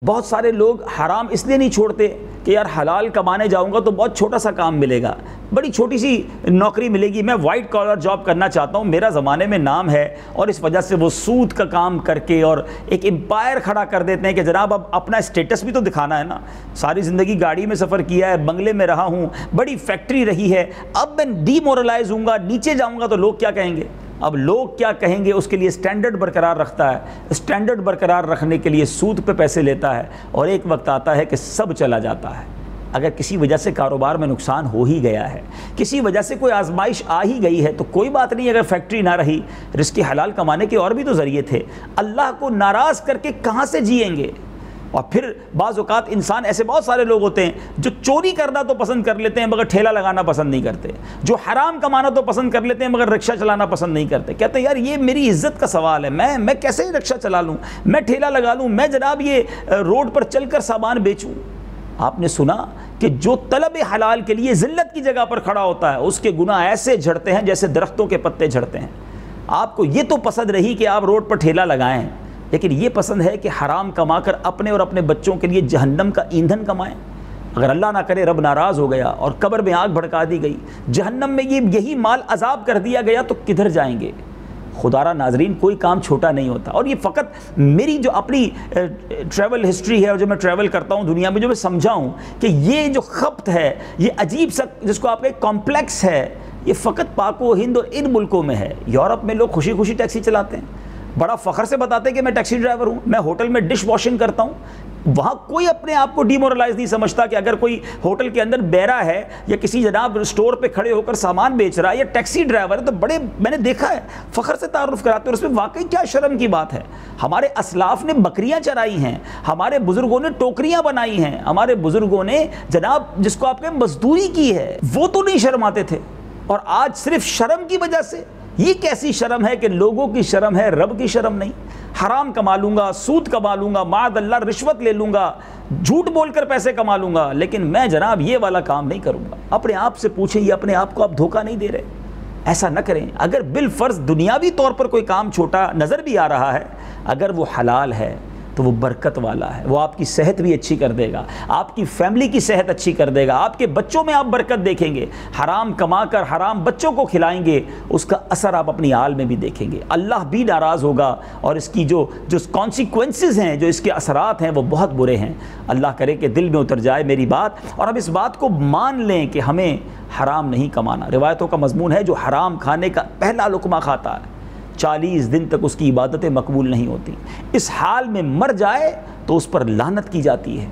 بہت سارے لوگ حرام اس لیے نہیں چھوڑتے کہ یار حلال کمانے جاؤں گا تو بہت چھوٹا سا کام ملے گا، بڑی چھوٹی سی نوکری ملے گی، میں وائٹ کالر جاب کرنا چاہتا ہوں، میرا زمانے میں نام ہے، اور اس وجہ سے وہ سود کا کام کر کے اور ایک امپائر کھڑا کر دیتے ہیں کہ جناب اب اپنا اسٹیٹس بھی تو دکھانا ہے نا، ساری زندگی گاڑی میں سفر کیا ہے، بنگلے میں رہا ہوں، بڑی فیکٹری رہی ہے، اب میں ڈی مورلائز ہوں گا، نیچے جاؤں گا تو لوگ کیا کہیں گے؟ اب لوگ کیا کہیں گے اس کے لیے سٹینڈرڈ برقرار رکھتا ہے، سٹینڈرڈ برقرار رکھنے کے لیے سود پہ پیسے لیتا ہے، اور ایک وقت آتا ہے کہ سب چلا جاتا ہے۔ اگر کسی وجہ سے کاروبار میں نقصان ہو ہی گیا ہے، کسی وجہ سے کوئی آزمائش آ ہی گئی ہے، تو کوئی بات نہیں، اگر فیکٹری نہ رہی، رزق حلال کمانے کے اور بھی تو ذریعے تھے، اللہ کو ناراض کر کے کہاں سے جئیں گے؟ اور پھر بعض اوقات انسان ایسے بہت سارے لوگ ہوتے ہیں جو چوری کرنا تو پسند کر لیتے ہیں مگر ٹھیلا لگانا پسند نہیں کرتے، جو حرام کمانا تو پسند کر لیتے ہیں مگر رکشہ چلانا پسند نہیں کرتے، کہتے ہیں یار یہ میری عزت کا سوال ہے، میں کیسے رکشہ چلا لوں، میں ٹھیلا لگا لوں، میں جناب یہ روڈ پر چل کر سامان بیچوں۔ آپ نے سنا کہ جو طلب حلال کے لیے ذلت کی جگہ پر کھڑا ہوتا ہے اس کے گناہ ایسے جھڑتے ہیں جیسے درختوں کے پتے جھڑتے ہیں۔ آپ کو یہ تو پسند رہی کہ آپ روڈ پر ٹھیلا لگائیں، لیکن یہ پسند ہے کہ حرام کما کر اپنے اور اپنے بچوں کے لیے جہنم کا ایندھن کمائیں۔ اگر اللہ نہ کرے رب ناراض ہو گیا اور قبر میں آگ بھڑکا دی گئی، جہنم میں یہی مال عذاب کر دیا گیا تو کدھر جائیں گے؟ خدارا ناظرین، کوئی کام چھوٹا نہیں ہوتا، اور یہ فقط میری جو اپنی ٹریول ہسٹری ہے اور جو میں ٹریول کرتا ہوں دنیا میں، جو میں سمجھا ہوں کہ یہ جو خبط ہے، یہ عجیب سا جس کو آپ کے کمپلیکس ہے، یہ فقط پاک و ہند اور ان ملکوں میں ہے۔ یورپ میں لوگ خوشی خوشی ٹیکسی چلاتے ہیں، بڑا فخر سے بتاتے ہیں کہ میں ٹیکسی ڈرائیور ہوں، میں ہوٹل میں ڈش واشنگ کرتا ہوں۔ وہاں کوئی اپنے آپ کو ڈی مورلائز نہیں سمجھتا کہ اگر کوئی ہوٹل کے اندر بیرا ہے یا کسی جناب اسٹور پہ کھڑے ہو کر سامان بیچ رہا ہے یا ٹیکسی ڈرائیور ہے تو بڑے میں نے دیکھا ہے فخر سے تعارف کراتے ہیں، اور اس میں واقعی کیا شرم کی بات ہے؟ ہمارے اسلاف نے بکریاں چرائی ہیں، ہمارے بزرگوں نے ٹوکریاں بنائی ہیں، ہمارے بزرگوں نے جناب جس کو آپ کہیں مزدوری کی ہے، وہ تو نہیں شرماتے تھے، اور آج صرف شرم کی وجہ سے یہ کیسی شرم ہے کہ لوگوں کی شرم ہے، رب کی شرم نہیں؟ حرام کما لوں گا، سود کما لوں گا، معاذ اللہ رشوت لے لوں گا، جھوٹ بول کر پیسے کما لوں گا، لیکن میں جناب یہ والا کام نہیں کروں گا۔ اپنے آپ سے پوچھیں، یہ اپنے آپ کو آپ دھوکہ نہیں دے رہے؟ ایسا نہ کریں۔ اگر بالفرض دنیاوی طور پر کوئی کام چھوٹا نظر بھی آ رہا ہے، اگر وہ حلال ہے تو وہ برکت والا ہے، وہ آپ کی صحت بھی اچھی کر دے گا، آپ کی فیملی کی صحت اچھی کر دے گا، آپ کے بچوں میں آپ برکت دیکھیں گے۔ حرام کما کر حرام بچوں کو کھلائیں گے، اس کا اثر آپ اپنی آل میں بھی دیکھیں گے، اللہ بھی ناراض ہوگا، اور اس کی جو کانسیکوینسز ہیں، جو اس کے اثرات ہیں، وہ بہت برے ہیں۔ اللہ کرے کہ دل میں اتر جائے میری بات، اور ہم اس بات کو مان لیں کہ ہمیں حرام نہیں کمانا۔ روایتوں کا مضمون ہے جو حرام کھانے کا پہلا لقمہ کھاتا ہے 40 دن تک اس کی عبادتیں مقبول نہیں ہوتی، اس حال میں مر جائے تو اس پر لعنت کی جاتی ہے۔